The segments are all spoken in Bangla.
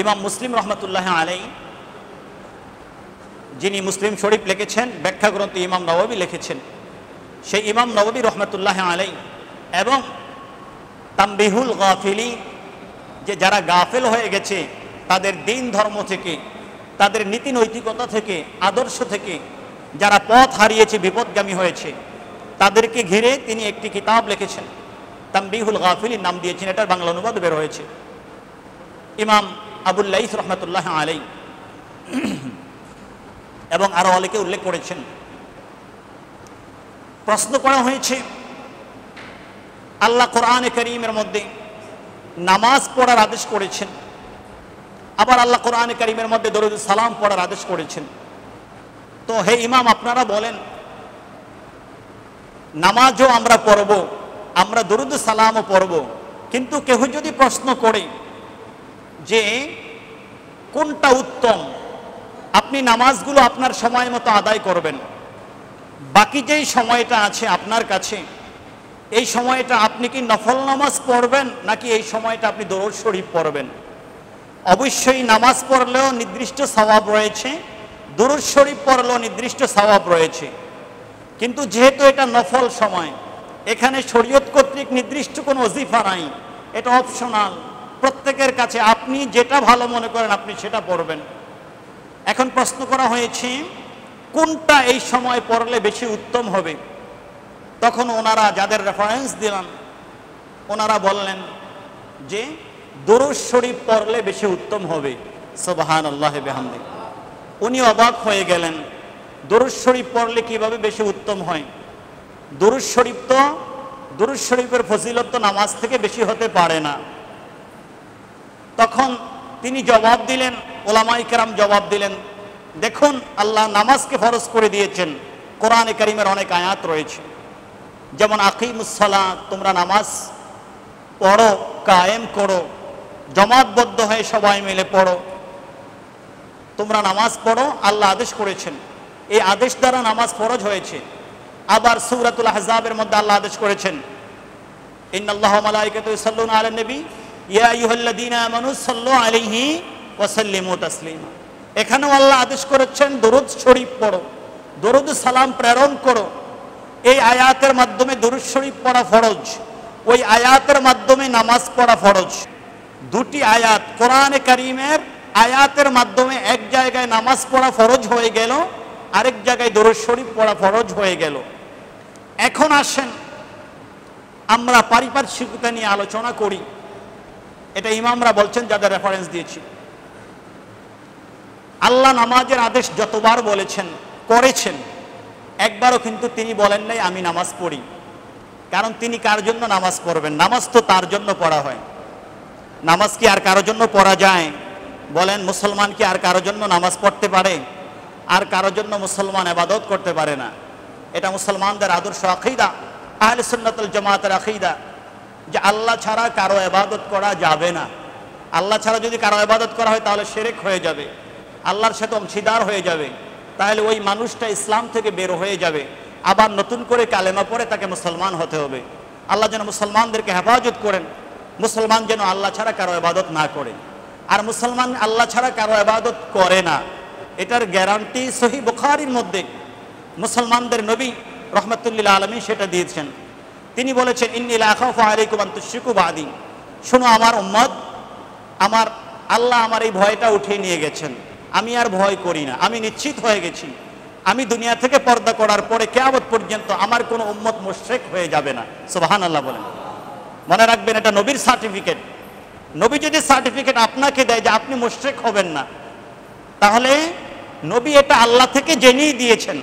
ইমাম মুসলিম রহমতুল্লাহ আলাই, যিনি মুসলিম শরীফ লিখেছেন, ব্যাখ্যা গ্রন্থ ইমাম নববী লিখেছেন, সেই ইমাম নববী রহমতুল্লাহ আলাই এবং তামবিহুল গাফিলি, যে যারা গাফেল হয়ে গেছে তাদের দিন ধর্ম থেকে, তাদের নীতি নৈতিকতা থেকে, আদর্শ থেকে, যারা পথ হারিয়েছে, বিপদগামী হয়েছে, তাদেরকে ঘিরে তিনি একটি কিতাব লিখেছেন, তামবিহুল গাফিলির নাম দিয়েছেন। এটার বাংলা অনুবাদ বের হয়েছে। ইমাম আবুল লাইস রহমতুল্লাহ আলাই এবং আরো অনেকে উল্লেখ করেছেন। প্রশ্ন করা হয়েছে, আল্লাহ কোরআনে কারীমের মধ্যে নামাজ পড়ার আদেশ করেছেন, আবার আল্লাহ কোরআনে কারীমের মধ্যে দরুদ সালাম পড়ার আদেশ করেছেন। তো হে ইমাম, আপনারা বলেন, নামাজও আমরা পড়ব, আমরা দরুদ সালামও পড়ব, কিন্তু কেউ যদি প্রশ্ন করে যে কোনটা উত্তম, আপনি নামাজগুলো আপনার সময় মতো আদায় করবেন, বাকি যেই সময়টা আছে আপনার কাছে, এই সময়টা আপনি কি নফল নামাজ পড়বেন নাকি এই সময়টা আপনি দরুদ শরীফ পড়বেন? অবশ্যই নামাজ পড়লেও নির্দিষ্ট সওয়াব রয়েছে, দরুদ শরীফ পড়লেও নির্দিষ্ট সওয়াব রয়েছে, কিন্তু যেহেতু এটা নফল সময়, এখানে শরীয়ত কর্তৃক নির্দিষ্ট কোনো ওজিফা নাই, এটা অপশনাল, প্রত্যেকের কাছে আপনি যেটা ভালো মনে করেন আপনি সেটা পড়বেন। এখন প্রশ্ন করা হয়েছে কোনটা এই সময় পড়লে বেশি উত্তম হবে। তখন ওনারা যাদের রেফারেন্স দিলাম, ওনারা বললেন যে দরুদ শরীফ পড়লে বেশি উত্তম হবে। সুবহানাল্লাহ বিহামদিহি। উনি অবাক হয়ে গেলেন, দরুদ শরীফ পড়লে কিভাবে বেশি উত্তম হয়? দরুদ শরীফের ফজিলত তো নামাজ থেকে বেশি হতে পারে না। তখন তিনি জবাব দিলেন, ওলামায়ে কেরাম জবাব দিলেন, দেখুন, আল্লাহ নামাজকে ফরজ করে দিয়েছেন, কোরআনে কারীমের অনেক আয়াত রয়েছে, যেমন আকিমুস সালাত, তোমরা নামাজ পড়ো, কায়েম করো, জমাতবদ্ধ হয়ে সবাই মিলে পড়ো, তোমরা নামাজ পড়ো, আল্লাহ আদেশ করেছেন, এই আদেশ দ্বারা নামাজ ফরজ হয়েছে। আবার সূরাতুল আহজাবের মধ্যে আল্লাহ আদেশ করেছেন, ইন্নাল্লাহা ওয়া মালাইকাতুহু ইউসাল্লুনা আলান নবী ইয়া আইয়ুহাল্লাযীনা আমানু সাল্লু আলাইহি ওয়া সাল্লিমু তাসলিমা। এখানেও আল্লাহ আদেশ করেছেন দরুদ শরীফ পড়ো, দরুদ সালাম প্রেরণ করো। এই আয়াতের মাধ্যমে দরুদ শরীফ পড়া ফরজ, ওই আয়াতের মাধ্যমে নামাজ পড়া ফরজ। দুটি আয়াত কোরআনে কারীমের আয়াতের মাধ্যমে এক জায়গায় নামাজ পড়া ফরজ হয়ে গেল, আরেক জায়গায় দরুদ শরীফ পড়া ফরজ হয়ে গেল। এখন আসেন আমরা পারিপার্শ্বিকতা নিয়ে আলোচনা করি। এটা ইমামরা বলছেন যাদের রেফারেন্স দিয়েছি। আল্লাহ নামাজের আদেশ যতবার বলেছেন, করেছেন, একবারও কিন্তু তিনি বলেন নাই আমি নামাজ পড়ি। কারণ তিনি কার জন্য নামাজ পড়বেন? নামাজ তো তার জন্য পড়া হয়। নামাজ কি আর কারোর জন্য পড়া যায়? বলেন, মুসলমান কি আর কারোর জন্য নামাজ পড়তে পারে? আর কারোর জন্য মুসলমান ইবাদত করতে পারে না। এটা মুসলমানদের আদর্শ আকীদা, আহলে সুন্নাত ওয়াল জামাতের আকীদা, যে আল্লাহ ছাড়া কারো ইবাদত করা যাবে না। আল্লাহ ছাড়া যদি কারো ইবাদত করা হয় তাহলে শিরক হয়ে যাবে, আল্লাহর সাথে অংশীদার হয়ে যাবে, তাহলে ওই মানুষটা ইসলাম থেকে বের হয়ে যাবে, আবার নতুন করে কালেমা পড়ে তাকে মুসলমান হতে হবে। আল্লাহ যেন মুসলমানদেরকে হেফাজত করেন, মুসলমান যেন আল্লাহ ছাড়া কারো ইবাদত না করে। আর মুসলমান আল্লাহ ছাড়া কারো ইবাদত করে না, এটার গ্যারান্টি সহিহ বুখারীর মধ্যে মুসলমানদের নবী রহমাতুল্লিল আলামিন সেটা দিয়েছেন। তিনি বলেছেন, ইন্নী লা আখাফু আলাইকুম আন তুশরিকু বাদি। শোনো আমার উম্মত, আমার আল্লাহ আমার এই ভয়টা উঠিয়ে নিয়ে গেছেন, আমি আর ভয় করি না, আমি নিশ্চিত হয়ে গেছি আমি দুনিয়া থেকে পর্দা করার পরে কিয়ামত পর্যন্ত আমার কোনো উম্মত মুশরিক হয়ে যাবে না। সুবহানাল্লাহ বলেন। মনে রাখবেন, এটা নবীর সার্টিফিকেট। নবী যদি সার্টিফিকেট আপনাকে দেয় যে আপনি মুশরিক হবেন না, তাহলে নবী এটা আল্লাহ থেকে জেনেই দিয়েছেন।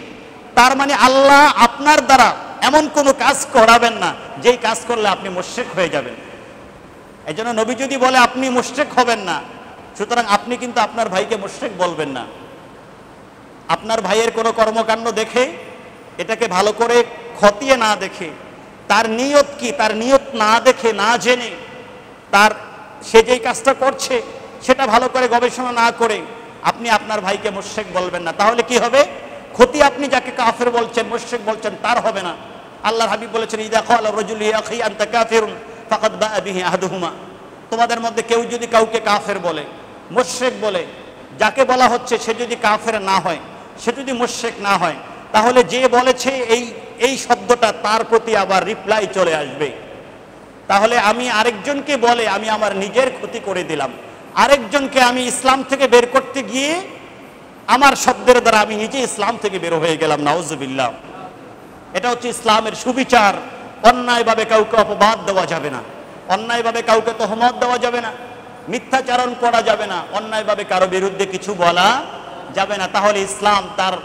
তার মানে আল্লাহ আপনার দ্বারা এমন কোনো কাজ করাবেন না যেই কাজ করলে আপনি মুশরিক হয়ে যাবেন। এই জন্য নবী যদি বলে আপনি মুশরিক হবেন না, সুতরাং আপনি কিন্তু আপনার ভাইকে মুশরিক বলবেন না। আপনার ভাইয়ের কোনো কর্মকাণ্ড দেখে এটাকে ভালো করে খতিয়ে না দেখে, তার নিয়ত কি তার নিয়ত না দেখে না জেনে, তার সে যেই কাজটা করছে সেটা ভালো করে গবেষণা না করে আপনি আপনার ভাইকে মুশরিক বলবেন না। তাহলে কি হবে? ক্ষতি আপনি যাকে কাফের বলছেন, মুশরিক বলছেন, তার হবে না। আল্লাহর হাবিব বলেছেন, ইযা ক্বালা রাজুলু ইয়া আখি আনতা কাফিরুন ফাকাদ বাআ বিহি আহাদুহুমা। তোমাদের মধ্যে কেউ যদি কাউকে কাফের বলে, মুশরিক বলে যাকে বলা হচ্ছে, সে যদি কাফের না হয়, সে যদি মুশরিক না হয়, তাহলে যে বলেছে এই শব্দটা তার প্রতি আবার রিপ্লাই চলে আসবে। তাহলে আমি আরেকজনকে বলে আমি আমার নিজের ক্ষতি করে দিলাম, আরেকজনকে আমি ইসলাম থেকে বের করতে গিয়ে আমার শব্দের দ্বারা আমি নিজে ইসলাম থেকে বের হয়ে গেলাম, নাউজুবিল্লাহ। এটা হচ্ছে ইসলামের সুবিচার। অন্যায়ভাবে কাউকে অপবাদ দেওয়া যাবে না, অন্যায়ভাবে কাউকে তহমত দেওয়া যাবে না, মিথ্যাচারণ করা যাবে না, অন্যায়ভাবে কারো বিরুদ্ধে কিছু বলা যাবে না। তাহলে ইসলাম তার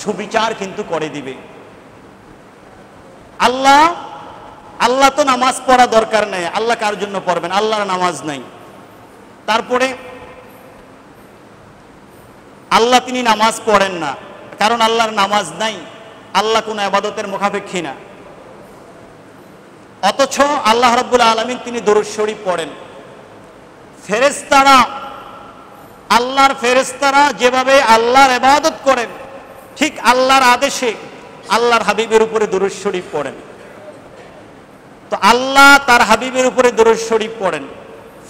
সুবিচার কিন্তু করে দিবে। আল্লাহ তো নামাজ পড়া দরকার নেই, আল্লাহ কার জন্য পড়বেন? আল্লাহর নামাজ নাই। তারপরে আল্লাহ তিনি নামাজ পড়েন না, কারণ আল্লাহর নামাজ নাই, আল্লাহ কোনো ইবাদতের মুখাপেক্ষী না। অথচ আল্লাহ রাব্বুল আলামিন তিনি দরুদ শরীফ পড়েন। ফেরেশতারা, আল্লাহর ফেরেশতারা যেভাবে আল্লাহর ইবাদত করেন, ঠিক আল্লাহর আদেশে আল্লাহর হাবিবের উপরে দরুদ শরীফ পড়েন। তো আল্লাহ তার হাবিবের উপরে দরুদ শরীফ পড়েন,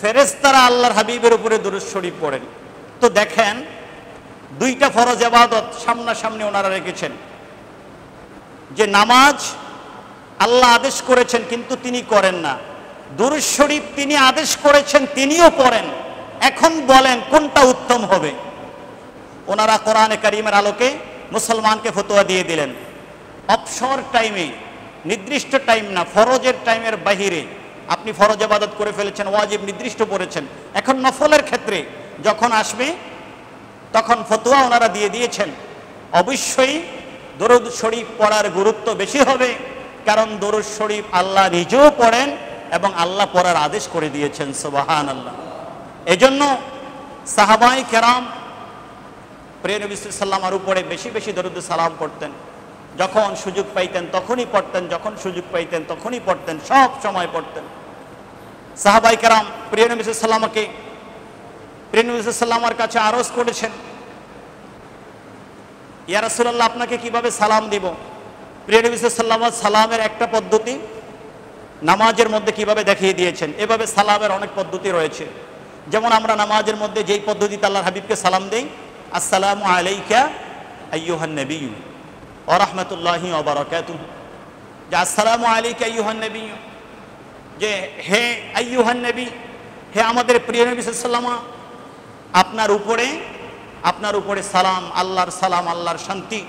ফেরেশতারা আল্লাহর হাবিবের উপরে দরুদ শরীফ পড়েন। তো দেখেন, দুইটা ফরজ ইবাদত সামনাসামনি ওনারা রেখেছেন, যে নামাজ আল্লাহ আদেশ করেছেন কিন্তু তিনি করেন না, দরুদ শরীফ তিনি আদেশ করেছেন তিনিও পড়েন। এখন বলেন কোনটা উত্তম হবে? ওনারা কোরআনে কারীমের আলোকে মুসলমানকে ফতোয়া দিয়ে দিলেন, অবসর টাইমে, নির্দিষ্ট টাইম না, ফরজের টাইমের বাহিরে আপনি ফরজ ইবাদত করে ফেলেছেন, ওয়াজিব নির্দিষ্ট করেছেন, এখন নফলের ক্ষেত্রে যখন আসবে তখন ফতোয়া ওনারা দিয়ে দিয়েছেন, অবশ্যই দরুদ শরীফ পড়ার গুরুত্ব বেশি হবে, কারণ দরুদ শরীফ আল্লাহ নিজেও পড়েন এবং আল্লাহ পড়ার আদেশ করে দিয়েছেন, সুবহানাল্লাহ। এজন্য সাহাবায়ে কেরাম প্রিয় নবী সাল্লাল্লাহু আলাইহি ওয়াসাল্লামের উপরে বেশি বেশি দরুদ সালাম পড়তেন, যখন সুযোগ পাইতেন তখনই পড়তেন, যখন সুযোগ পাইতেন তখনই পড়তেন, সব সময় পড়তেন। সাহাবায়ে কেরাম প্রিয় নবী সাল্লাল্লাহু আলাইহি ওয়াসাল্লামকে, প্রিয় নবী সাল্লাল্লাহু আলাইহি ওয়াসাল্লামের কাছে আরজ করেছেন, ইয়া রাসূলুল্লাহ আপনাকে কিভাবে সালাম দিব? প্রিয় নবী সাল্লাল্লাহু আলাইহি ওয়াসাল্লাম সালামের একটা পদ্ধতি নামাজের মধ্যে কিভাবে দেখিয়ে দিয়েছেন। এভাবে সালামের অনেক পদ্ধতি রয়েছে, যেমন আমরা নামাজের মধ্যে যেই পদ্ধতিতে আল্লাহর হাবিবকে সালাম দেই, আসসালামু আলাইকা আইয়ুহান নবিয়্যু ওয়া রাহমাতুল্লাহি ওয়া বারাকাতুহু, যে আসসালামু আলাইকা আইয়ুহান নবিয়্যু, যে হে আইয়ুহান নবী, হে আমাদের প্রিয় নবী সাল্লাল্লাহু আলাইহি ওয়াসাল্লাম, আপনার উপরে সালাম, আল্লাহর সালাম, আল্লাহর শান্তি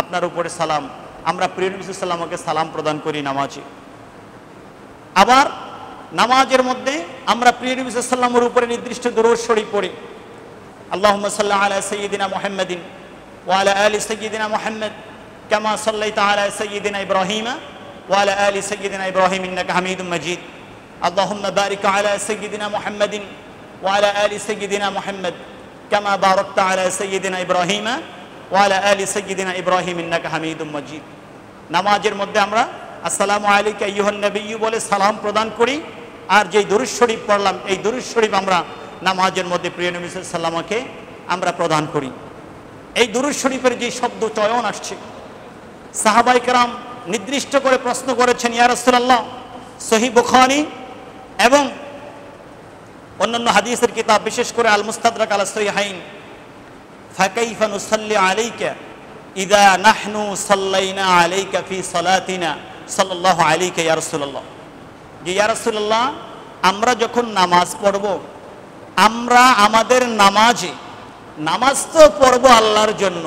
আপনার উপরে সালাম। আমরা প্রিয় নবী সাল্লাল্লাহু আলাইহি ওয়াসাল্লামকে সালাম প্রদান করি নামাজে। আবার নামাজের মধ্যে আমরা প্রিয় নবী সাল্লাল্লাহু আলাইহি ওয়াসাল্লামের উপরে নির্দিষ্ট দরুদ শরীফ পড়ি, আল্লাহুম্মা সাল্লি আলা সাইয়্যিদিনা মুহাম্মাদিন ওয়া আলা আলি সাইয়্যিদিনা মুহাম্মাদ কামা সাল্লাইতা আলা সাইয়্যিদিনা ইব্রাহিমা ওয়া আলা আলি সাইয়্যিদিনা ইব্রাহিম ইন্নাকা হামিদুম মাজিদ। আল্লাহুম্মা বারিক আলা সাইয়্যিদিনা মুহাম্মাদিন ওয়া আলা আলি সাইয়্যিদিনা মুহাম্মাদ কামা বারাকতা আলা সাইয়্যিদিনা ইব্রাহিমা ওয়া আলা আলি সাইয়্যিদিনা ইব্রাহিম ইন্নাকা হামিদুম মাজিদ। নামাজের মধ্যে আমরা আসসালামু আলাইকা আইয়ুহান নবিয়্যু বলে সালাম প্রদান করি, আর যেই দরুদ শরীফ পড়লাম এই দরুদ শরীফ আমরা নামাজের মধ্যে প্রিয় নবী সাল্লাল্লাহু আলাইহি ওয়াসাল্লামকে আমরা প্রদান করি। এই দরুদ শরীফের যে শব্দ চয়ন আসছে, সাহাবায়ে কেরাম নির্দিষ্ট করে প্রশ্ন করেছেন, ইয়া রাসূলুল্লাহ, সহিহ বুখারী এবং অন্যান্য হাদিসের কিতাব, বিশেষ করে আল মুস্তাদরাক আলা সহিহাইন, ফাকাইফা নুসাল্লি আলাইকা ইযা নাহনু সাল্লাইনা আলাইকা ফি সালাতিনা সাল্লাল্লাহু আলাইকা ইয়া রাসূলুল্লাহ, যে ইয়া রাসূলুল্লাহ আমরা যখন নামাজ পড়ব, আমরা আমাদের নামাজ তো পড়ব আল্লাহর জন্য,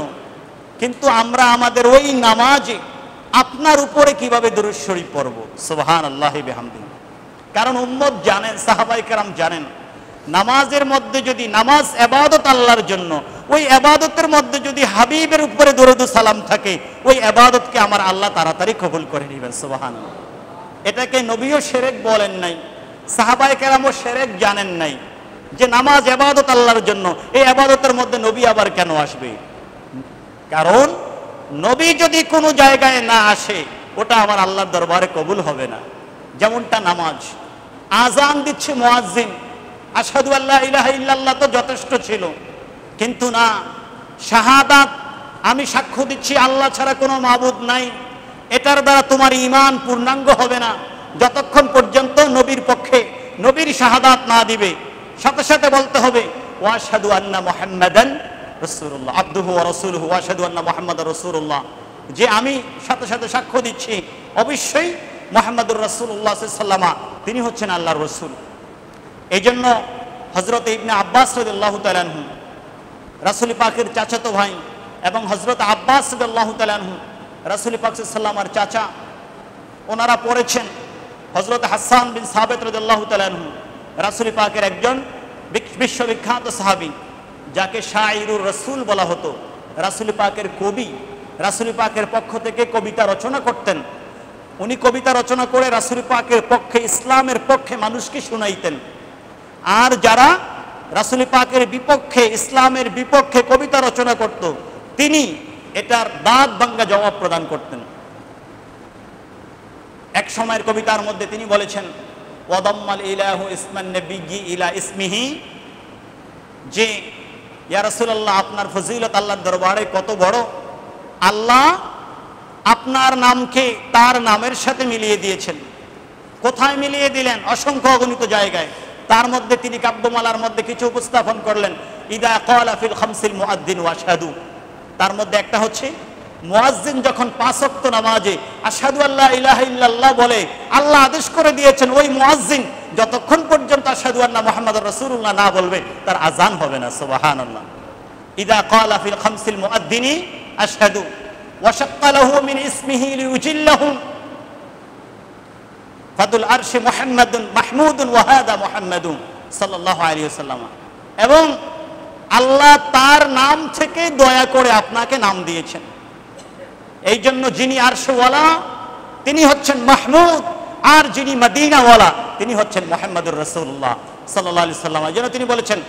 কিন্তু আমরা আমাদের ওই নামাজে আপনার উপরে কিভাবে দরুদ শরীফ পড়ব? সুবহানাল্লাহি বিহামদিহি। কারণ উম্মত জানেন, সাহাবায়ে কেরাম জানেন, নামাজের মধ্যে যদি, নামাজ ইবাদত আল্লাহর জন্য, ওই ইবাদতের মধ্যে যদি হাবিবের উপরে দরুদ সালাম থাকে, ওই ইবাদতকে আমার আল্লাহ তাড়াতাড়ি কবুল করে নেবেন, সুবহানাল্লাহ। এটাকে নবীও শিরক বলেন নাই, সাহাবায়ে কেরামও শিরক জানেন নাই, যে নামাজ ইবাদত আল্লাহর জন্য, এই ইবাদতের মধ্যে নবী আবার কেন আসবে? কারণ নবী যদি কোনো জায়গায় না আসে, ওটা আমার আল্লাহর দরবারে কবুল হবে না। যেমনটা নামাজ, আজান দিচ্ছে মুয়াজ্জিন, আশহাদু আল্লা ইলাহা ইল্লাল্লাহ তো যথেষ্ট ছিল, কিন্তু না, শাহাদাত, আমি সাক্ষ্য দিচ্ছি আল্লাহ ছাড়া কোনো মাবুদ নাই, এটার দ্বারা তোমার ঈমান পূর্ণাঙ্গ হবে না যতক্ষণ পর্যন্ত নবীর পক্ষে নবীর শাহাদাত না দিবে। সাথে সাথে বলতে হবে ওয়া আশহাদু আন্না মুহাম্মাদান রাসূলুল্লাহ আবদুহু ওয়া রাসূলুহু ওয়া আশহাদু আন্না মুহাম্মাদার রাসূলুল্লাহ, যে আমি সাথে সাথে সাক্ষ্য দিচ্ছি অবশ্যই মুহাম্মাদুর রাসূলুল্লাহ সাল্লাল্লাহু আলাইহি ওয়াসাল্লাম তিনি হচ্ছেন আল্লাহর রাসূল। এই জন্য হযরত ইবনে আব্বাস রাদিয়াল্লাহু তাআলা আনহু, রাসূল পাকের চাচাতো ভাই, এবং হযরত আব্বাস রাদিয়াল্লাহু তাআলা আনহু রাসূল পাক সাল্লাল্লাহু আলাইহি ওয়াসাল্লামের চাচা, ওনারা পড়েছেন হযরত হাসান বিন সাবিত রাদিয়াল্লাহু তাআলা আনহু রাসূল পাকের একজন বিশ্ববিখ্যাত সাহাবী, যাকে শায়রুর রাসূল বলা হতো, রাসূল পাকের কবি, রাসূল পাকের পক্ষ থেকে কবিতা রচনা করতেন। উনি কবিতা রচনা করে রাসূল পাকের পক্ষে, ইসলামের পক্ষে মানুষকে শুনাইতেন। আর যারা রাসূল পাকের বিপক্ষে, ইসলামের বিপক্ষে কবিতা রচনা করত, তিনি এটার দাঁত ভাঙ্গা জবাব প্রদান করতেন। এক সময়ের কবিতার মধ্যে তিনি বলেছেন ওয়াদাম্মাল ইলাহু ইসমান নবিয়্যি ইলা ইসমিহি, যে ইয়া রাসূলুল্লাহ আপনার ফজিলত আল্লাহর দরবারে কত বড়, আল্লাহ আপনার নামকে তার নামের সাথে মিলিয়ে দিয়েছেন। কোথায় মিলিয়ে দিলেন? অসংখ্য অগণিত জায়গায়। তার মধ্যে তিনি কাব্যমালার মধ্যে কিছু উপস্থাপন করলেন। ইদা ক্বালা ফিল খামসিল মুআদ্দিন ওয়াশহাদু, তার মধ্যে একটা হচ্ছে মুয়াজ্জিন যখন 5 ওয়াক্ত নামাজে আশহাদু আল্লা ইলাহা ইল্লাল্লাহ বলে, আল্লাহ আদেশ করে দিয়েছেন ওই মুয়াজ্জিন যতক্ষণ পর্যন্ত আশহাদু আন্না মুহাম্মাদুর রাসূলুল্লাহ না বলবে তার আযান হবে না। সুবহানাল্লাহ। ইদা ক্বালা ফিল খামসিল মুআদ্দিনি আশহাদু ওয়া শাক্কা লাহু মিন ইসমিহি লিউজিল্লাহু ফাদুল আরশি মুহাম্মাদুন মাহমুদুন ওয়া হাদা মুহাম্মাদুন সাল্লাল্লাহু আলাইহি ওয়াসাল্লাম, এবং আল্লাহ তার নাম থেকে দয়া করে আপনাকে নাম দিয়েছেন। এই জন্য যিনি আরশওয়ালা তিনি হচ্ছেন মাহমুদ, আর যিনি মদিনাওয়ালা তিনি হচ্ছেন মুহাম্মাদুর রাসূলুল্লাহ সাল্লাল্লাহু আলাইহি ওয়াসাল্লাম। এই জন্য তিনি বলেছেন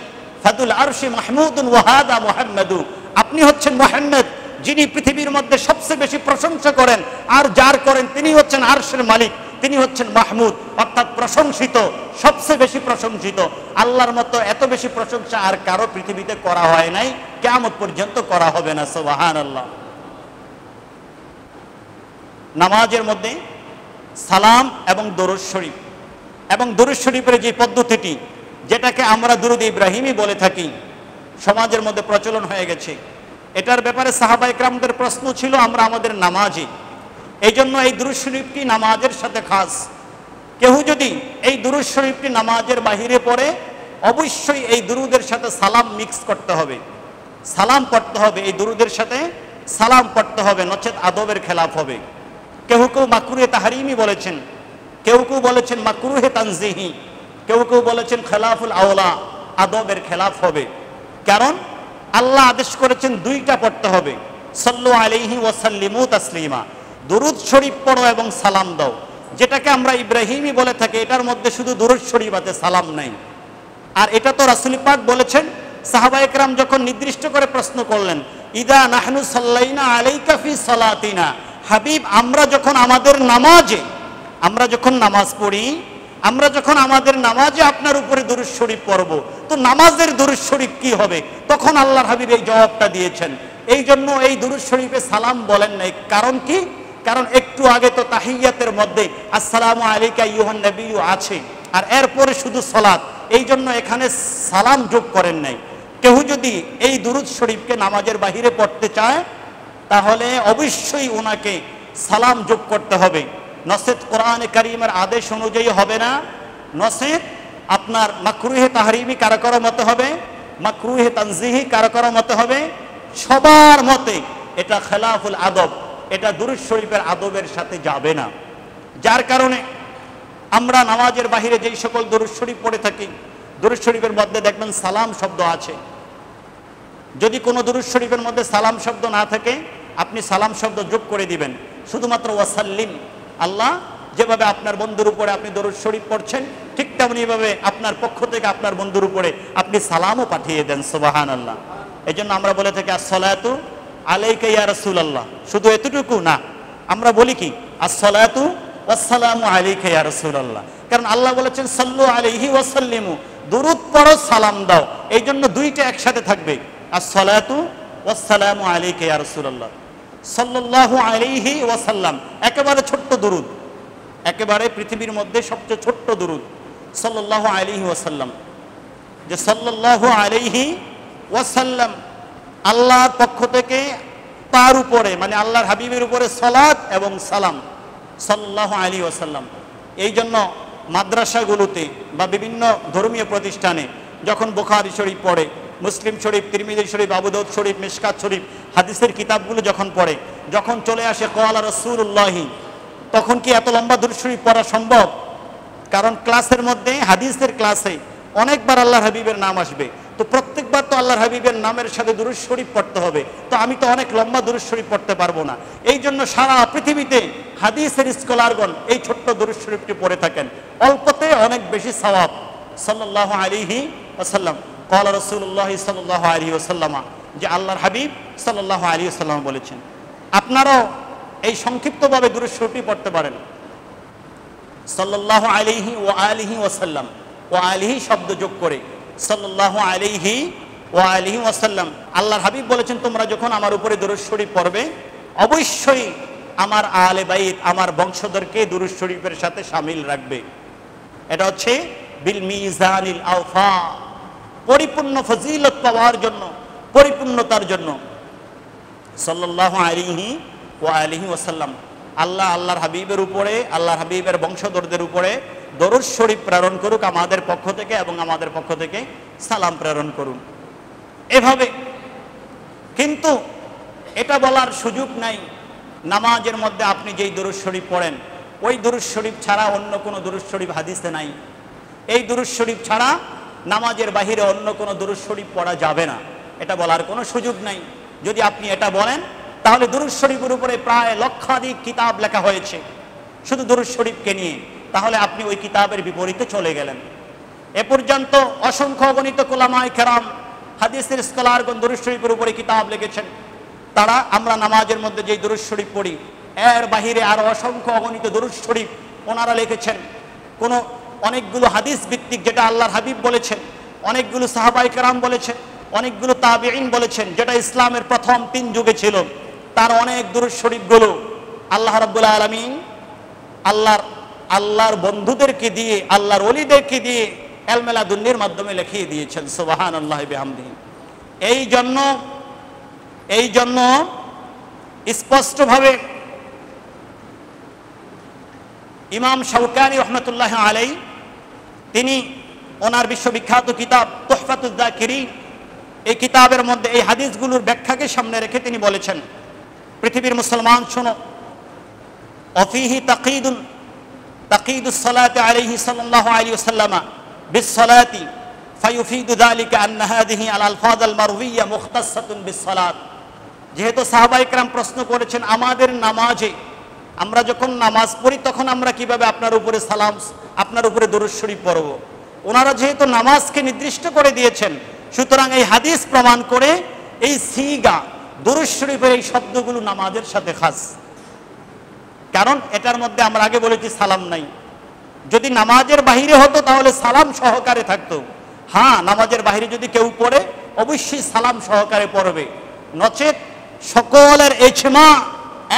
ফাদুল আরশি মাহমুদুন ওয়া হাদা মুহাম্মাদু, আপনি হচ্ছেন মুহাম্মদ যিনি পৃথিবীর মধ্যে সবচেয়ে বেশি প্রশংসা করেন, আর যার করেন তিনি হচ্ছেন আরশের মালিক, তিনি হচ্ছেন মাহমুদ, অর্থাৎ প্রশংসিত, সবচেয়ে বেশি প্রশংসিত। আল্লাহর মতো এত বেশি প্রশংসা আর কারো পৃথিবীতে করা হয় নাই, কিয়ামত পর্যন্ত করা হবে না। সুবহানাল্লাহ। নামাজের মধ্যে সালাম এবং দরুদ শরীফ, এবং দরুদ শরীফের যে পদ্ধতিটি, যেটাকে আমরা দুরুদ ইব্রাহিমি বলে থাকি, সমাজের মধ্যে প্রচলন হয়ে গেছে। এটার ব্যাপারে সাহাবায়ে কেরামদের প্রশ্ন ছিল আমরা আমাদের নামাজে, এই জন্য এই দুরুদ শরীফটি নামাজের সাথে খাস। কেউ যদি এই দুরুদ শরীফটি নামাজের বাহিরে পড়ে, অবশ্যই এই দুরুদের সাথে সালাম মিক্স করতে হবে, সালাম পড়তে হবে, এই দুরুদের সাথে সালাম পড়তে হবে, নচেত আদবের খেলাফ হবে। কেউ কেউ মাকরুহে তাহরিমি বলেছেন, কেউ কেউ বলেছেন মাকরুহে তানজিহি, কেউ কেউ বলেছেন খেলাফুল আওলা, আদবের খেলাফ হবে। কারণ আল্লাহ আদেশ করেছেন দুইটা পড়তে হবে, সাল্লু আলাইহি ওয়া সাল্লিমু তাসলিমা, দুরুদ শরীফ পড়ো এবং সালাম দাও। যেটাকে আমরা ইব্রাহিমি বলে থাকি, এটার মধ্যে শুধু দুরুদ শরীফ আছে, সালাম নাই। আর এটা তো রাসূল পাক বলেছেন। সাহাবায়ে কেরাম যখন নির্দিষ্ট করে প্রশ্ন করলেন, ইদা নাহনু সাল্লাইনা আলাইকা ফি সালাতিনা, হাবিব আমরা যখন আমাদের নামাজে, আমরা যখন নামাজ পড়ি, আমরা যখন আমাদের নামাজে আপনার উপরে দুরূদ শরীফ পড়ব, তো নামাজের দুরূদ শরীফ কি হবে? তখন আল্লাহর হাবিব এই জবাবটা দিয়েছেন। এই জন্য এই দুরূদ শরীফে সালাম বলেন নাই। কারণ কি? কারণ একটু আগে তো তাহিয়াতের মধ্যে আসসালামু আলাইকা আইয়ুহান নবিয়্যু আছে, আর এরপরে শুধু সালাত, এই জন্য এখানে সালাম যোগ করেন নাই। কেউ যদি এই দুরূদ শরীফকে নামাজের বাহিরে পড়তে চায়, তাহলে অবশ্যই ওনাকে সালাম যোগ করতে হবে, নসেত কোরআনে কারীমের আদেশ অনুযায়ী হবে না, নসেত আপনার মাকরুহে তাহরিমি কারো কারো মতে হবে, মাকরুহে তানজিহি কারো কারো মতে হবে, সবার মতে এটা খেলাফুল আদব, এটা দুরূদ শরীফের আদবের সাথে যাবে না। যার কারণে আমরা নামাজের বাহিরে যেই সকল দুরূদ শরীফ পড়ে থাকি, দুরূদ শরীফের মধ্যে দেখবেন সালাম শব্দ আছে। যদি কোনো দুরূদ শরীফের মধ্যে সালাম শব্দ না থাকে, আপনি সালাম শব্দ যোগ করে দিবেন, শুধুমাত্র ওয়াসাল্লিম, আল্লাহ যেভাবে আপনার বন্ধুর উপরে আপনি দরুদ শরীফ পড়ছেন, ঠিক তেমনিভাবে আপনার পক্ষ থেকে আপনার বন্ধুর উপরে আপনি সালামও পাঠিয়ে দেন। সুবহানাল্লাহ। এই জন্য আমরা বলে থাকি আসসালাতু আলাইকা ইয়া রাসূলুল্লাহ, শুধু এতটুকু না, আমরা বলি কি আসসালাতু ওয়াসসালামু আলাইকা ইয়া রাসূলুল্লাহ, কারণ আল্লাহ বলেছেন সাল্লু আলাইহি ওয়াসাল্লিমু, দুরূদ পড়ো সালাম দাও। এই জন্য দুইটা একসাথে থাকবে, আসসালাতু ওয়াসসালামু আলাইকা ইয়া রাসূলুল্লাহ, সাল্লাল্লাহু আলাইহি ওয়াসাল্লাম, একেবারে ছোট্ট দুরূদ, একেবারে পৃথিবীর মধ্যে সবচেয়ে ছোট্ট দুরূদ, সাল্লাল্লাহু আলাইহি ওয়াসাল্লাম। যে সাল্লাল্লাহু আলাইহি ওয়াসাল্লাম, আল্লাহর পক্ষ থেকে তার উপরে মানে আল্লাহর হাবিবের উপরে সালাত এবং সালাম, সাল্লাল্লাহু আলাইহি ওয়াসাল্লাম। এই জন্য মাদ্রাসাগুলোতে বা বিভিন্ন ধর্মীয় প্রতিষ্ঠানে যখন বুখারী শরীফ পড়ে, মুসলিম শরীফ, তিরমিজি শরীফ, আবু দাউদ শরীফ, মিশকাত শরীফ, হাদিসের কিতাবগুলো যখন পড়ে, যখন চলে আসে ক্বালা রাসূলুল্লাহি, তখন কি এত লম্বা দুরূদ শরীফ পড়া সম্ভব? কারণ ক্লাসের মধ্যে, হাদিসের ক্লাসে অনেকবার আল্লাহর হাবিবের নাম আসবে, তো প্রত্যেকবার তো আল্লাহর হাবিবের নামের সাথে দুরূদ শরীফ পড়তে হবে, তো আমি তো অনেক লম্বা দুরূদ শরীফ পড়তে পারবো না। এই জন্য সারা পৃথিবীতে হাদিসের স্কলারগণ এই ছোট্ট দুরূদ শরীফটি পড়ে থাকেন, অল্পতে অনেক বেশি সওয়াব। সাল্লাল্লাহু আলাইহি ওয়াসাল্লাম, ক্বালা রাসূলুল্লাহি সাল্লাল্লাহু আলাইহি ওয়াসাল্লাম, যে আল্লাহর হাবিব সাল্লাল্লাহু আলাইহি ওয়াসাল্লাম বলেছেন। আপনারাও এই সংক্ষিপ্তভাবে দুরূদ শরীফটি পড়তে পারেন, সাল্লাল্লাহু আলাইহি ওয়া আলিহি ওয়াসাল্লাম, ওয়া আলিহি শব্দ যোগ করে সাল্লাল্লাহু আলাইহি ওয়া আলিহি ওয়াসাল্লাম। আল্লাহর হাবিব বলেছেন, তোমরা যখন আমার উপরে দুরূদ শরীফ পড়বে, অবশ্যই আমার আলে বাইত, আমার বংশধরকে দুরূদ শরীফের সাথে শামিল রাখবে। এটা হচ্ছে বিল মিজানিল আওফা, পরিপূর্ণ ফজিলত পাওয়ার জন্য, পরিপূর্ণতার জন্য। সাল্লাল্লাহু আলাইহি ওয়া আলিহি ওয়াসাল্লাম, আল্লাহ আল্লাহর হাবিবের উপরে, আল্লাহর হাবিবের বংশধরদের উপরে দরুদ শরীফ প্রেরণ করুক আমাদের পক্ষ থেকে, এবং আমাদের পক্ষ থেকে সালাম প্রেরণ করুন। এভাবে কিন্তু এটা বলার সুযোগ নাই, নামাজের মধ্যে আপনি যেই দরুদ শরীফ পড়েন, ওই দরুদ শরীফ ছাড়া অন্য কোনো দরুদ শরীফ হাদিসে নাই। এই দরুদ শরীফ ছাড়া নামাজের বাহিরে অন্য কোনো দরুদ শরীফ পড়া যাবে না, এটা বলার কোনো সুযোগ নাই। যদি আপনি এটা বলেন, তাহলে দরুদ শরীফের উপরে প্রায় লক্ষাধিক কিতাব লেখা হয়েছে শুধু দরুদ শরীফকে নিয়ে, তাহলে আপনি ওই কিতাবের বিপরীতে চলে গেলেন। এ পর্যন্ত অসংখ্য অগণিত উলামায়ে কেরাম, হাদিসের স্কলারগণ দরুদ শরীফের উপরে কিতাব লিখেছেন। তারা আমরা নামাজের মধ্যে যেই দরুদ শরীফ পড়ি, এর বাহিরে আরো অসংখ্য অগণিত দরুদ শরীফ ওনারা লিখেছেন। কোনো অনেকগুলো হাদিস ভিত্তিক, যেটা আল্লাহর হাবিব বলেছেন, অনেকগুলো সাহাবায়ে কেরাম বলেছেন, অনেকগুলো তাবিঈন বলেছেন, যেটা ইসলামের প্রথম 3 যুগে ছিল। তার অনেক দরুদ শরীফগুলো আল্লাহ রাব্বুল আলামিন আল্লাহর বন্ধুদেরকে দিয়ে, আল্লাহর ওলিদেরকে দিয়ে এলমেলাদুন্নির মাধ্যমে লিখিয়ে দিয়েছেন। সুবহানাল্লাহি বিহামদিহি। এই জন্য স্পষ্টভাবে ইমাম শাওকানি রহমতুল্লাহ আলাইহি, তিনি ওনার বিশ্ববিখ্যাত কিতাব তুহফাতুজ যাকিরিন, এই কিতাবের মধ্যে এই হাদিসগুলোর ব্যাখ্যাকে সামনে রেখে তিনি বলেছেন, পৃথিবীর মুসলমান শোনো, অফিহি তাকিদুস সালাতি আলাইহি সাল্লাল্লাহু আলাইহি ওয়াসাল্লাম বিস সালাতি ফায়ুফিদু যালিকা আন্না হাযিহি আল আলফাজ আল মারউইয়া মুখতাসাতুন বিস সালাত। যেহেতু সাহাবায়ে কেরাম প্রশ্ন করেছেন, আমাদের নামাজে আমরা যখন নামাজ পড়ি তখন আমরা কিভাবে আপনার উপরে সালাম, আপনার উপরে দরুদ শরীফ পড়ব? ওনারা যেহেতু নামাজকে নির্দিষ্ট করে দিয়েছেন, সুতরাং এই হাদিস প্রমাণ করে এই সিগা দরুদ শরীফের এই শব্দগুলো নামাজের সাথে খাস। কারণ এটার মধ্যে আমরা আগে বলেছি সালাম নাই। যদি নামাজের বাহিরে হতো তাহলে সালাম সহকারে থাকতো। হ্যাঁ, নামাজের বাহিরে যদি কেউ পড়ে অবশ্যই সালাম সহকারে পড়বে, নচেত সকলের ইজমা,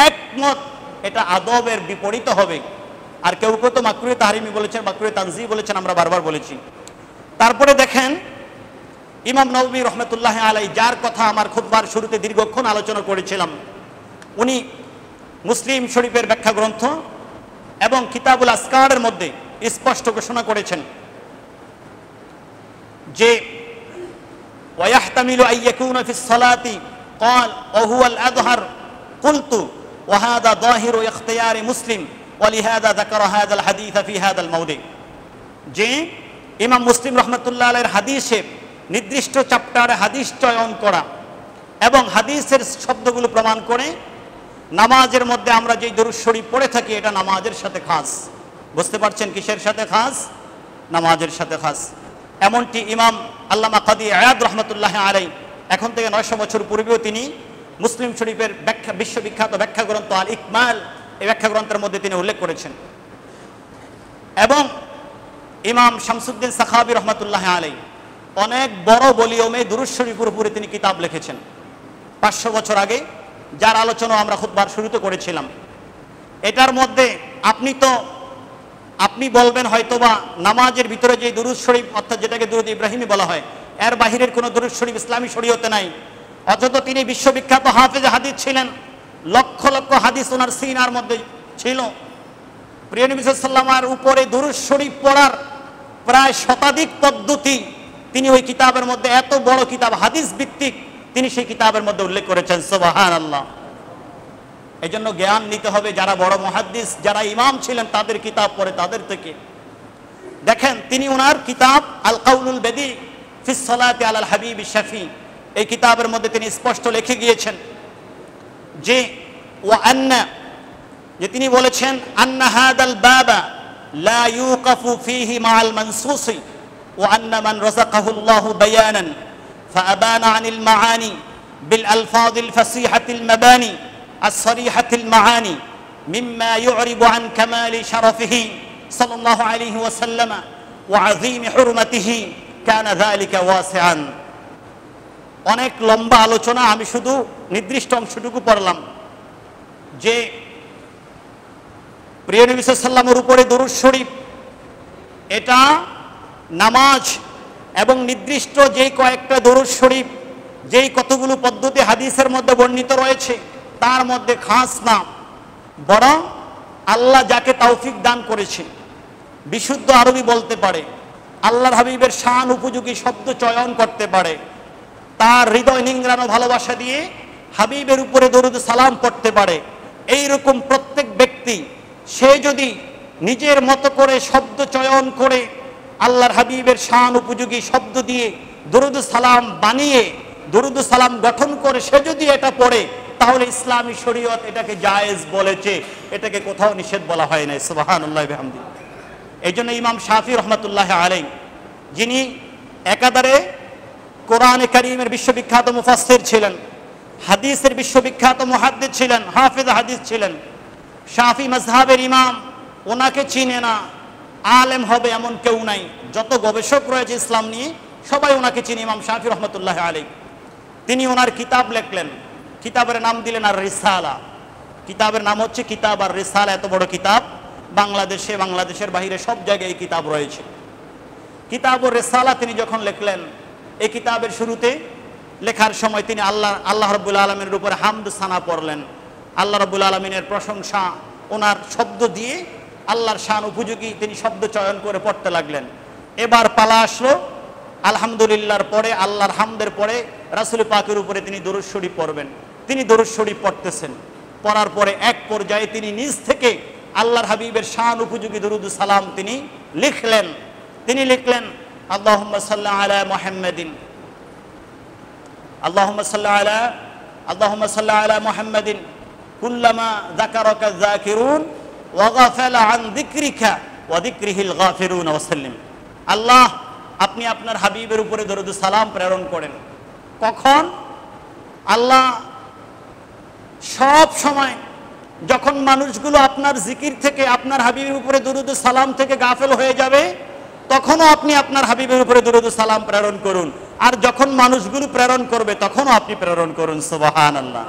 একমত, এটা আদবের বিপরীত হবে। আর কেউ কেউ তো মাকরুহে তাহরিমি বলেছেন, মাকরুহে তানজিহ বলেছেন, আমরা বারবার বলেছি। তারপরে দেখেন ইমাম নববী রহমতুল্লাহ আলাইহি, যার কথা আমার খুতবার শুরুতে দীর্ঘক্ষণ আলোচনা করেছিলাম, উনি মুসলিম শরীফের ব্যাখ্যা গ্রন্থ এবং কিতাবুল আসকারের মধ্যে স্পষ্ট ঘোষণা করেছেন যে ওয়াহতামিলু আইয়াকুনা ফিস সালাতি ক্বাল ওয়া হুয়াল আযহার কুলতু ওয়া হাযা যাহিরু ইখতিয়ারি মুসলিম ওয়া লিহাযা যাকারা হাযাল হাদিস ফি হাযাল মাওদি। যে ইমাম মুসলিম রাহমাতুল্লাহ আলাইহির হাদিসে নির্দিষ্ট চ্যাপ্টারে হাদিস চয়ন করা এবং হাদিসের শব্দগুলো প্রমাণ করে নামাজের মধ্যে আমরা যেই দরুদ শরীফ পড়ে থাকি, এটা নামাজের সাথে খাস। বুঝতে পারছেন কিসের সাথে খাস? নামাজের সাথে খাস। এমনটি ইমাম আল্লামা কাদি আয়াদ রহমতুল্লাহ আলাইহি, এখন থেকে 900 বছর পূর্বেও তিনি মুসলিম শরীফের ব্যাখ্যা, বিশ্ববিখ্যাত ব্যাখ্যা গ্রন্থ আল ইকমাল, এই ব্যাখ্যা গ্রন্থের মধ্যে তিনি উল্লেখ করেছেন। এবং ইমাম শামসুদ্দিন সাখাবী রহমতুল্লাহ আলাইহি অনেক বড় ভলিউমে দুরূদ শরীফের উপরে তিনি কিতাব লিখেছেন 500 বছর আগে, যার আলোচনা আমরা খুতবার শুরুতে করেছিলাম। এটার মধ্যে আপনি তো আপনি বলবেন হয়তোবা নামাজের ভিতরে যে দুরূদ শরীফ অর্থাৎ যেটাকে দুরূদ ইব্রাহিমী বলা হয়, এর বাহিরের কোনো দুরূদ শরীফ ইসলামী শরীয়তে নাই, অথচ তিনি বিশ্ববিখ্যাত হাফেজ হাদিস ছিলেন, লক্ষ লক্ষ হাদিস ওনার সিনার মধ্যে ছিল। প্রিয় নবী সাল্লাল্লাহু আলাইহি ওয়াসাল্লামের উপরে দুরূদ শরীফ পড়ার প্রায় শতাধিক পদ্ধতি তিনি ওই কিতাবের মধ্যে, এত বড় কিতাব হাদিস ভিত্তিক, তিনি সেই কিতাবের মধ্যে উল্লেখ করেছেন। সুবহানাল্লাহ। এই জন্য জ্ঞান নিতে হবে যারা বড় মুহাদ্দিস, যারা ইমাম ছিলেন তাদের কিতাব পড়ে তাদের থেকে। দেখেন তিনি ওনার কিতাব আল কাউলুল বেদি ফিস সালাতি আলাল হাবিব শাফি, এই কিতাবের মধ্যে তিনি স্পষ্ট লিখে গিয়েছেন যে ওয়া আন্না, যে তিনি বলেছেন আন্না হাদাল বাবা লা ইউকাফু ফীহি মাআল মানসুসি ওয়া আন্না মান রাযাকাহুল্লাহু বায়ানান ফাআবানা আনিল মাআনি বিল আলফাযিল ফাসিহাতিল মাবানি আসরিহাতিল মাআনি মিম্মা ইউরিবু আন কামালি শারাফিহি সাল্লাল্লাহু আলাইহি ওয়াসাল্লাম ওয়া আযীমি হুরমাতিহি কানা যালিকা ওয়াসিআন। অনেক লম্বা আলোচনা, আমি শুধু নির্দিষ্ট অংশটুকু পড়লাম যে প্রিয় নবী সাল্লাল্লাহু আলাইহি ওয়াসাল্লামের উপরে দরুদ শরীফ এটা নামাজ এবং নির্দিষ্ট যেই কয়েকটা দরুদ শরীফ যেই কতগুলো পদ্ধতি হাদিসের মধ্যে বর্ণিত রয়েছে তার মধ্যে খাস না, বরং আল্লাহ যাকে তৌফিক দান করেছে বিশুদ্ধ আরবি বলতে পারে, আল্লাহর হাবিবের শান উপযোগী শব্দ চয়ন করতে পারে, তার হৃদয় নিংড়ানো ভালোবাসা দিয়ে হাবিবের উপরে দরুদ সালাম পড়তে পারে, এইরকম প্রত্যেক ব্যক্তি সে যদি নিজের মতো করে শব্দ চয়ন করে আল্লাহর হাবিবের শান উপযোগী শব্দ দিয়ে দরুদ সালাম বানিয়ে দরুদ সালাম গঠন করে সে যদি এটা পড়ে, তাহলে ইসলামী শরীয়ত এটাকে জায়েজ বলেছে, এটাকে কোথাও নিষেধ বলা হয় নাই। সুবহানাল্লাহ বিহামদি। এই জন্য ইমাম শাফি রহমতুল্লাহ আলাইহি, যিনি একাধারে কোরআনে কারীমের বিশ্ববিখ্যাত মুফাসসির ছিলেন, হাদিসের বিশ্ববিখ্যাত মুহাদ্দিস ছিলেন, হাফেজ হাদিস ছিলেন, শাফি মাযহাবের ইমাম, ওনাকে চিনে না আলেম হবে এমন কেউ নাই। যত গবেষক রয়েছে ইসলাম নিয়ে সবাই ওনাকে চিনে, ইমাম শাফি রহমতুল্লাহ আলাইহি। তিনি ওনার কিতাব লিখলেন, কিতাবের নাম দিলেন আর রিসালা। কিতাবের নাম হচ্ছে কিতাব আর রিসালা। এত বড় কিতাব বাংলাদেশে, বাংলাদেশের বাইরে সব জায়গায় এই কিতাব রয়েছে। কিতাব ও রিসালা তিনি যখন লিখলেন, এই কিতাবের শুরুতে লেখার সময় তিনি আল্লাহ রাব্বুল আলামিনের উপরে হামদ সানা পড়লেন, আল্লাহ রাব্বুল আলামিনের প্রশংসা ওনার শব্দ দিয়ে আল্লাহর শান উপযোগী তিনি শব্দ চয়ন করে পড়তে লাগলেন। এবার পালা আসলো আলহামদুলিল্লাহর পরে, আল্লাহর হামদের পরে রাসূল পাকের উপরে তিনি দরুদ শরীফ পড়বেন। তিনি দরুদ শরীফ পড়তেছেন, পড়ার পরে এক পর্যায়ে তিনি নিজ থেকে আল্লাহর হাবিবের শান উপযোগী দরুদ সালাম তিনি লিখলেন। তিনি লিখলেন আল্লাহুম্মা সাল্লি আলা মুহাম্মাদিন, আল্লাহুম্মা সাল্লি আলা মুহাম্মাদিন কুল্লামা যাকারাকা যাকিরুন ওয়া গাফালা আন যিকরিকা ওয়া যিকরিহিল গাফিরুন ওয়া সাল্লিম। আল্লাহ, আপনি আপনার হাবিবের উপরে দরুদ সালাম প্রেরণ করেন। কখন? আল্লাহ সব সময় যখন মানুষগুলো আপনার জিকির থেকে, আপনার হাবিবের উপরে দরুদ সালাম থেকে গাফেল হয়ে যাবে, তখনও আপনি আপনার হাবিবের উপরে দরুদ সালাম প্রেরণ করুন। আর যখন মানুষগুলো প্রেরণ করবে তখনও আপনি প্রেরণ করুন। সুবহানাল্লাহ।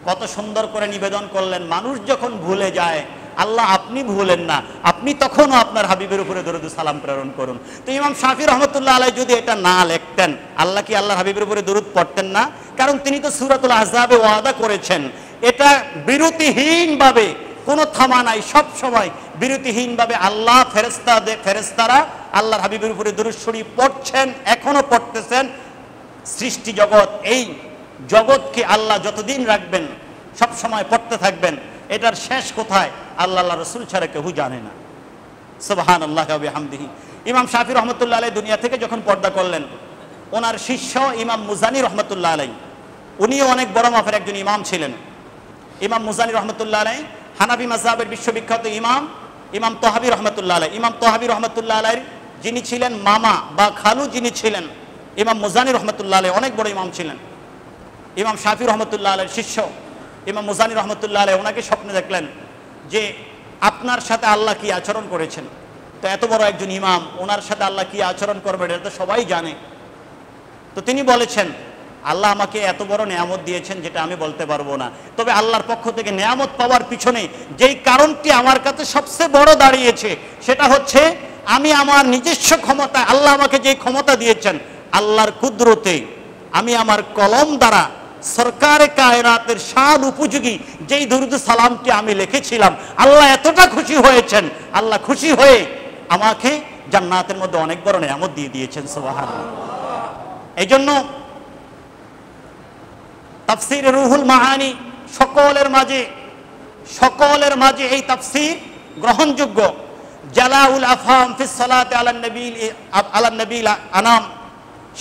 কত সুন্দর করে নিবেদন করলেন, মানুষ যখন ভুলে যায় আল্লাহ আপনি ভুলেন না, আপনি তখনও আপনার হাবিবের উপরে দরুদ সালাম প্রেরণ করুন। তো ইমাম শাফি রহমতুল্লাহ আলাইহি যদি এটা না লিখতেন, আল্লাহ কি আল্লাহর হাবিবের উপরে দরুদ পড়তেন না? কারণ তিনি তো সূরাতুল আহজাবে ওয়াদা করেছেন, এটা বিরতিহীনভাবে, কোনো থামা নাই, সব সময় বিরতিহীনভাবে আল্লাহ ফেরেশতারা আল্লাহর হাবিবের উপরে দরুদ শরীফ পড়ছেন, এখনো পড়তেছেন। সৃষ্টি জগৎ, এই জগৎকে আল্লাহ যতদিন রাখবেন সব সময় পড়তে থাকবেন, এটার শেষ কোথায় আল্লাহ রাসূল ছাড়া কেউ জানে না। সুবহানাল্লাহি ওয়া বিহামদিহি। ইমাম শাফি রহমতুল্লাহ আলাইহি দুনিয়া থেকে যখন পর্দা করলেন, ওনার শিষ্য ইমাম মুজানি রহমতুল্লাহ আলাইহি, উনিও অনেক বড় মাপের একজন ইমাম ছিলেন। ইমাম মুজানি রহমতুল্লাহ আলাইহি হানাফি মাযহাবের বিশ্ববিখ্যাত ইমাম, ইমাম তহাবি রহমতুল্লাহ আলাইহি। ইমাম তহাবি রহমতুল্লাহ আলাইহি যিনি ছিলেন মামা বা খালু, যিনি ছিলেন ইমাম মুজানি রহমতুল্লাহ আলাইহি, অনেক বড় ইমাম ছিলেন। ইমাম শাফি রহমতুল্লাহ আলাইহির শিষ্য ইমাম মুজানি রহমতুল্লাহ আলাইহি ওনাকে স্বপ্নে দেখলেন যে আপনার সাথে আল্লাহ কি আচরণ করেছেন। তো এত বড় একজন ইমাম, ওনার সাথে আল্লাহ কি আচরণ করবেন এটা তো সবাই জানে। তো তিনি বলেছেন আল্লাহ আমাকে এত বড় নেয়ামত দিয়েছেন যেটা আমি বলতে পারবো না। তবে আল্লাহর পক্ষ থেকে নেয়ামত পাওয়ার পিছনে যেই কারণটি আমার কাছে সবচেয়ে বড় দাঁড়িয়েছে সেটা হচ্ছে আমি আমার নিজস্ব ক্ষমতা, আল্লাহ আমাকে যেই ক্ষমতা দিয়েছেন আল্লাহর কুদরতে আমি আমার কলম দ্বারা সরকারে কায়নাতের শান উপযোগী যেই দরুদ সালামটি আমি লিখেছিলাম, আল্লাহ এতটা খুশি হয়েছেন, আল্লাহ খুশি হয়ে আমাকে জান্নাতের মধ্যে অনেক বড় নেয়ামত দিয়ে দিয়েছেন। সুবহানাল্লাহ। এই জন্য তাফসীর রুহুল মাআনি সকলের মাঝে এই তাফসীর গ্রহণযোগ্য। জালাউল আফহাম ফিস সালাতি আলা নবীল আনাম,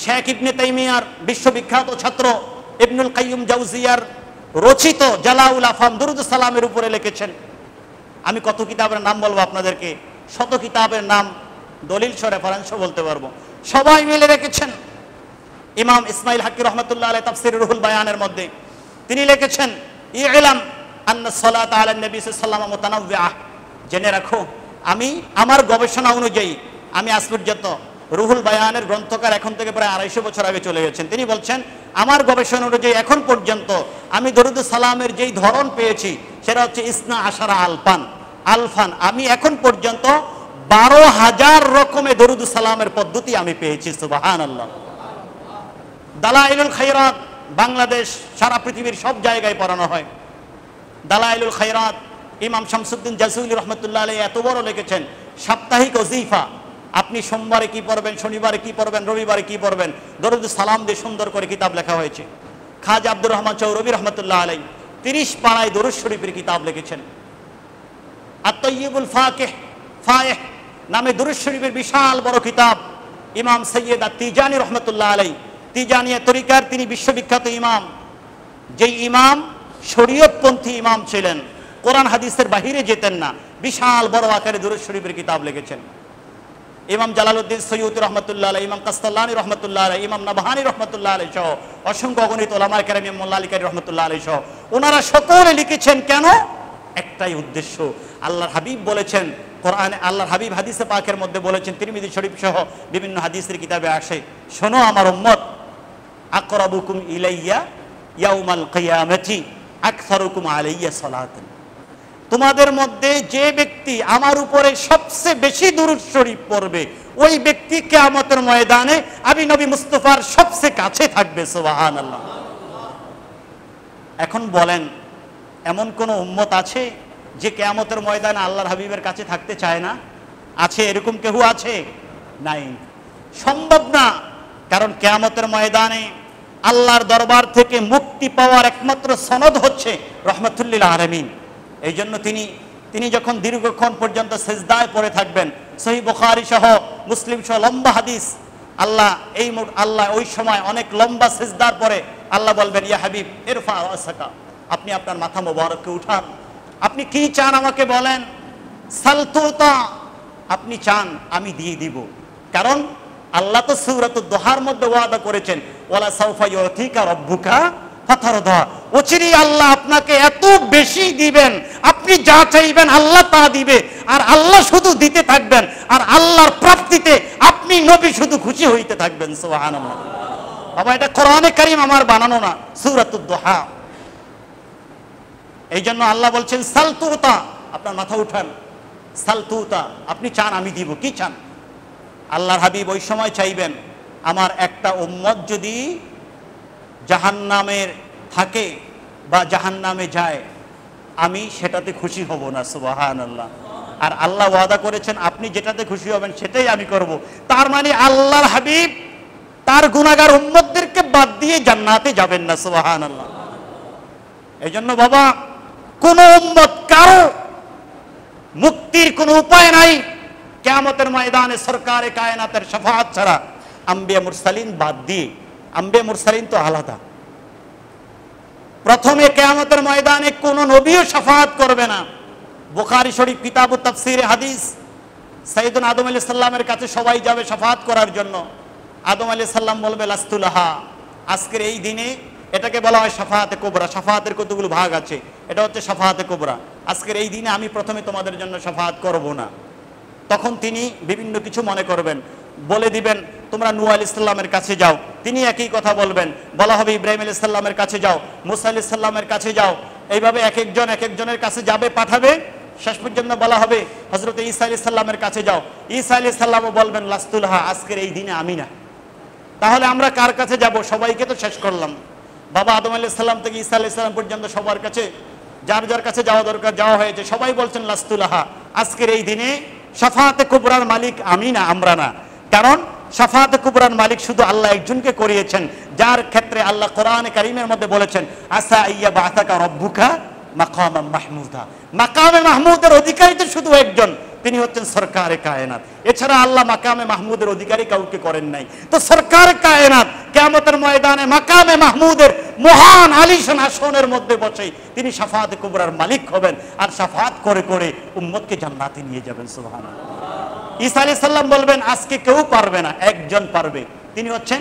শেখ ইবনে তাইমিয়ার বিশ্ববিখ্যাত ছাত্র ইবনুল কাইয়্যিম জাওজিয়ার রচিত জালাউল আফহাম দুরুদ সালামের উপরে লিখেছেন। আমি কত কিতাবের নাম বলবো আপনাদেরকে, শত কিতাবের নাম দলিল সহ রেফারেন্সও বলতে পারবো, সবাই মিলে রেখেছেন। ইমাম ইসমাইল হাক্কি রহমতুল্লাহ আলাইহি তাফসীর রুহুল বায়ানের মধ্যে তিনি লিখেছেন, ইলাম আন্না সালাত আলা নবী সাল্লাল্লাহু আলাইহি মুতানাওয়িআহ, জেনে রাখো আমি আমার গবেষণা অনুযায়ী আমি আজ পর্যন্ত, রুহুল বায়ানের গ্রন্থকার এখন থেকে প্রায় 250 বছর আগে চলে গেছেন, তিনি বলছেন আমার গবেষণা অনুযায়ী এখন পর্যন্ত আমি দরুদ সালামের যেই ধরন পেয়েছি সেটা হচ্ছে ইসনা আশারা আলফান, আমি এখন পর্যন্ত 12,000 রকমের দরুদ সালামের পদ্ধতি আমি পেয়েছি। সুবহানাল্লাহ। দালাইলুল খায়রাত বাংলাদেশ সারা পৃথিবীর সব জায়গায় পড়ানো হয়। দালাইলুল খায়রাত ইমাম শামসুদ্দিন জাযুলি রহমতুল্লাহ আলাইহি এত বড় লিখেছেন, সাপ্তাহিক ওজিফা, আপনি সোমবারে কি পড়বেন, শনিবারে কি পড়বেন, রবিবারে কি পড়বেন, দরুদ সালাম দিয়ে সুন্দর করে কিতাব লেখা হয়েছে। খাজা আব্দুর রহমান চৌরবি রহমতুল্লাহ আলাইহি 30 পাড়ায় দরুদ শরীফের কিতাব লিখেছেন। আত-তাইয়িবুল ফায়েহ নামে দরুদ শরীফের বিশাল বড় কিতাব ইমাম সৈয়দ আত-তিজানি রহমতুল্লাহ আলাইহি, তিজানিয়া তরিকার তিনি বিশ্ববিখ্যাত ইমাম, যেই ইমাম শরীয়তপন্থী ইমাম ছিলেন, কোরআন হাদিসের বাহিরে যেতেন না, বিশাল বড় আকারে দরুদ শরীফের কিতাব লিখেছেন। ইমাম জালালউদ্দিন সৈয়দী রহমতুল্লাহ আলাইহি, ইমাম কাস্তালানি রহমতুল্লাহ আলাইহি, ইমাম নাবহানি রহমতুল্লাহ আলাইহি সহ অসংখ্য অগণিত উলামায়ে কেরাম, ইমাম মোল্লা আলী কারী রহমতুল্লাহ আলাইহি সহ ওনারা সকলে লিখেছেন কেন? একটাই উদ্দেশ্য, আল্লাহর হাবিব বলেছেন কোরআনে, আল্লাহর হাবিব হাদিসে পাকের মধ্যে বলেছেন, তিরমিজি শরীফ সহ বিভিন্ন হাদিসের কিতাবে আসে, শোনো আমার উম্মত, আকরাবুকুম ইলাইয়া ইয়াউমাল কিয়ামাতি আকসারুকুম আলাইয়া সালাতান, তোমাদের মধ্যে যে ব্যক্তি আমার উপরে সবচেয়ে বেশি দুরূদ শরীফ পড়বে ওই ব্যক্তি কিয়ামতের ময়দানে আমি নবী মুস্তাফার সবচেয়ে কাছে থাকবে। সুবহানাল্লাহ। এখন বলেন এমন কোন উম্মত আছে যে কিয়ামতের ময়দানে আল্লাহর হাবিবের কাছে থাকতে চায় না? আছে? এরকম কেউ আছে? নাই, সম্ভব না। কারণ কিয়ামতের ময়দানে আল্লাহর দরবার থেকে মুক্তি পাওয়ার একমাত্র সনদ হচ্ছে রাহমাতুল লিল আলামিন। এই জন্য তিনি যখন দীর্ঘক্ষণ পর্যন্ত সিজদায় পড়ে থাকবেন, সহিহ বুখারী সহ মুসলিম সহ লম্বা হাদিস, আল্লাহ ওই সময় অনেক লম্বা সিজদার পরে আল্লাহ বলবেন, ইয়া হাবিব ইরফা রাসাকা, আপনি আপনার মাথা মোবারককে উঠান, আপনি কি চান আমাকে বলেন, সালতুতা, আপনি চান আমি দিয়ে দিব। কারণ আল্লাহ তো সূরাতুদ দুহার মধ্যে ওয়াদা করেছেন, ওয়ালা সাউফা ইউতিকা রাব্বুকা ফাতারদা, অচিরেই আল্লাহ আপনাকে এত বেশি দিবেন, আপনি যা চাইবেন আল্লাহ তা দিবে, আর আল্লাহ শুধু দিতে থাকবেন, আর আল্লাহর প্রাপ্তিতে আপনি নবী শুধু খুশি হইতে থাকবেন। সুবহানাল্লাহ। বাবা, এটা কোরআনে কারীম আমার বানানো না, সূরাতুদ দুহা। এই জন্য আল্লাহ বলছেন সালতুতা, আপনার মাথা উঠান, সালতুতা, আপনি চান আমি দিব, কি চান? আল্লাহর হাবিব ওই সময় চাইবেন, আমার একটা উম্মত যদি জাহান্নামের থাকে বা জাহান্নামে যায় আমি সেটাতে খুশি হব না। সুবহানাল্লাহ। আর আল্লাহ ওয়াদা করেছেন আপনি যেটাতে খুশি হবেন সেটাই আমি করব। তার মানে আল্লাহর হাবিব তার গুনাহগার উম্মতদেরকে বাদ দিয়ে জান্নাতে যাবেন না। সুবহানাল্লাহ। এই জন্য বাবা, কোন উম্মত কারো মুক্তির কোনো উপায় নাই কিয়ামতের ময়দানে সরকারে কায়নাতের শাফাআত ছাড়া, আম্বিয়া মুরসালিন বাদ দিয়ে। আম্বিয়া মুরসালিন তো আলাদা। প্রথমে কিয়ামতের ময়দানে কোন নবীও শাফাআত করবে না। বুখারী শরীফ কিতাবুত তাফসীরে হাদিস, সাইয়েদুনা আদম আলাইহিস সালামের কাছে সবাই যাবে শাফাআত করার জন্য। আদম আলাইহিস সালাম বলবে লাস্তুলাহা, আজকের এই দিনে, এটাকে বলা হয় শাফাআতে কুবরা। শাফাআতের কতগুলো ভাগ আছে, এটা হচ্ছে শাফাআতে কুবরা। আজকের এই দিনে আমি প্রথমে তোমাদের জন্য শাফাআত করব না। তখন তিনি বিভিন্ন কিছু মনে করবেন, বলে দিবেন তোমরা নূহ আলাইহিস সালামের কাছে যাও, তিনি একই কথা বলবেন। বলা হবে ইব্রাহিম আলাইহিস সালামের কাছে যাও, মুসা আলাইহিস সালামের কাছে যাও। এইভাবে এক একজনের কাছে যাবে, পাঠাবে। শেষ পর্যন্ত বলা হবে হযরত ঈসা আলাইহিস সালামের কাছে যাও। ঈসা আলাইহিস সালামও বলবেন লাস্তুলহা, আজকের এই দিনে আমি না। তাহলে আমরা কার কাছে যাব? সবাইকে তো শেষ করলাম। বাবা আদম আলাইহিস সালাম থেকে ঈসা আলাইহিস সালাম পর্যন্ত সবার কাছে, যার যার কাছে যাওয়া দরকার যাওয়া হয়েছে। সবাই বলছেন লাস্তুলহা, আজকের এই দিনে শাফাআতে কুবরার মালিক আমি না, আমরা না। কারণ শাফাআতে কুবরার মালিক শুধু আল্লাহ একজনকে করিয়েছেন, যার ক্ষেত্রে আল্লাহ কোরআনে কারীমের মধ্যে বলেছেন আসা আইয়া বাআতাকা রব্বুকা মাকামান মাহমুদা। মাকামে মাহমুদের অধিকারী তো শুধু একজন, তিনি হচ্ছেন সরকারে কায়নাত। এছাড়া আল্লাহ মাকামে মাহমুদের অধিকারী কাউকে করেন নাই। তো সরকারে কায়নাত কিয়ামতের ময়দানে মাকামে মাহমুদের মহান আলিশান আসনের মধ্যে বসে তিনি শাফাআতে কুবরার মালিক হবেন, আর শাফাআত করে করে উম্মতকে জান্নাতে নিয়ে যাবেন। সুবহানাল্লাহ। ঈসা আলাইহিস সালাম বলবেন আজকে কেউ পারবে না, একজন পারবে, তিনি হচ্ছেন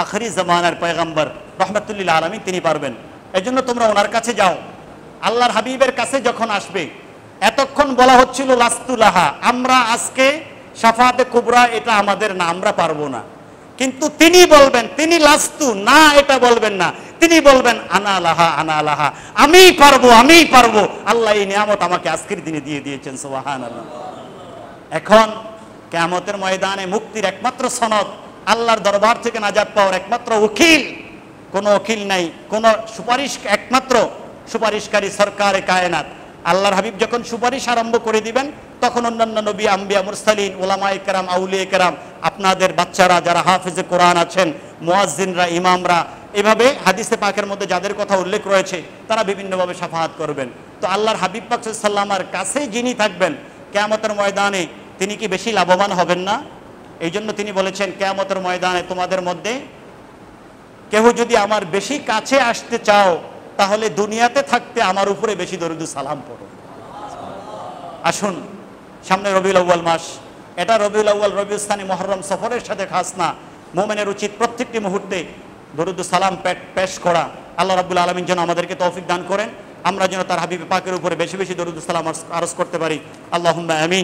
আখিরি জামানার পয়গম্বর রাহমাতুল লিল আলামিন, তিনি পারবেন। এজন্য তোমরা ওনার কাছে যাও। আল্লাহর হাবিবের কাছে যখন আসবে, এতক্ষণ বলা হচ্ছিল লাস্তুলাহা, আমরা আজকে শাফাআতে কুবরা এটা আমাদের না, আমরা পারবো না। কিন্তু তিনি বলবেন, তিনি লাস্তু না এটা বলবেন না, তিনি বলবেন আনা লাহা, আনা লাহা, আমিই পারবো, আমিই পারবো। আল্লাহ এই নিয়ামত আমাকে আজকের দিনে দিয়ে দিয়েছেন। সুবহানাল্লাহ। এখন কিয়ামতের ময়দানে মুক্তির একমাত্র সনদ, আল্লাহর দরবার থেকে নাজাত পাওয়ার একমাত্র উকিল, কোনো উকিল নাই, কোনো সুপারিশ, একমাত্র সুপারিশকারী সরকারে কায়নাত। আল্লাহর হাবিব যখন সুপারিশ আরম্ভ করে দিবেন, তখন অন্যান্য নবী, আম্বিয়া, মুরসালিন, উলামায়ে কেরাম, আউলিয়ায়ে কেরাম, আপনাদের বাচ্চারা যারা হাফেজে কোরআন আছেন, মুয়াজ্জিনরা, ইমামরা, এভাবে হাদিসে পাকের মধ্যে যাদের কথা উল্লেখ রয়েছে তারা বিভিন্নভাবে শাফাআত করবেন। তো আল্লাহর হাবিব পাক সাল্লাল্লাহু আলাইহি ওয়াসাল্লামের কাছে যিনি থাকবেন কিয়ামতের ময়দানে, তিনি কি বেশি লাভবান হবেন না? এই জন্য তিনি বলেছেন কিয়ামতের ময়দানে তোমাদের মধ্যে কেউ যদি আমার বেশি কাছে আসতে চাও, তাহলে দুনিয়াতে থাকতে আমার উপরে বেশি দরুদ সালাম পড়ো। আসুন, সামনে রবিউল আউয়াল মাস, এটা রবিউল আউয়াল, রবিউল স্থানী, মুহররম, সফরের সাথে খাস না। মুমিনের উচিত প্রত্যেকটি মুহূর্তে দরুদ সালাম পেশ করা। আল্লাহ রাব্বুল আলামিন যেন আমাদেরকে তৌফিক দান করেন, আমরা যেন তার হাবিব পাকের উপরে বেশি বেশি দরুদ সালাম আরজ করতে পারি। আল্লাহুম্মা আমিন।